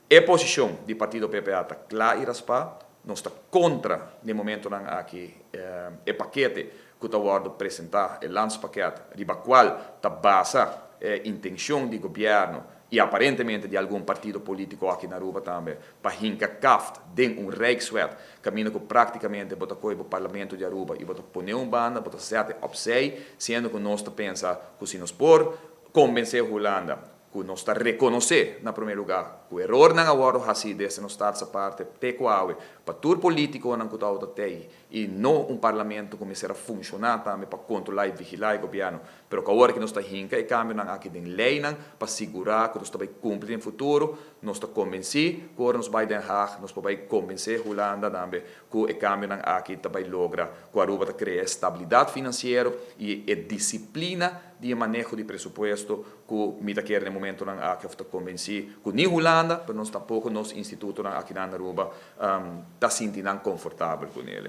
a posição do partido PPA está clara e raspa, nós está contra, no momento aqui, o paquete que está sendo apresentado, o landspaquete, riba qual está basa a intenção do governo e aparentemente de algum partido político aqui na Aruba também, para hinka kaft de Rijkswet, caminho que praticamente bota coi o Parlamento de Aruba e bota poner banda, bota sete opzij, sendo que nós pensa que se nós por convencer a Holanda, que nós está reconhecer, na primeiro lugar, que o erro não agora assim desse nós está essa parte, tecoaue, para todo político não que está e não parlamento começar a funcionar também para controlar e vigilar o governo, pero que agora que nós está hinca e cambio não aqui de lei não para segurar que nós está vai cumprir no futuro, nós está convencer que agora nós vai Den Haag, nós vai convencer a Holanda também que o cambio não aqui está vai logra que a Aruba está criar estabilidade financeira e disciplina de manejo de presupuesto que me está querendo no momento não aqui está convencer que nem Holanda, mas nós tampouco nos instituto aqui na Aruba está sentindo confortável com ele.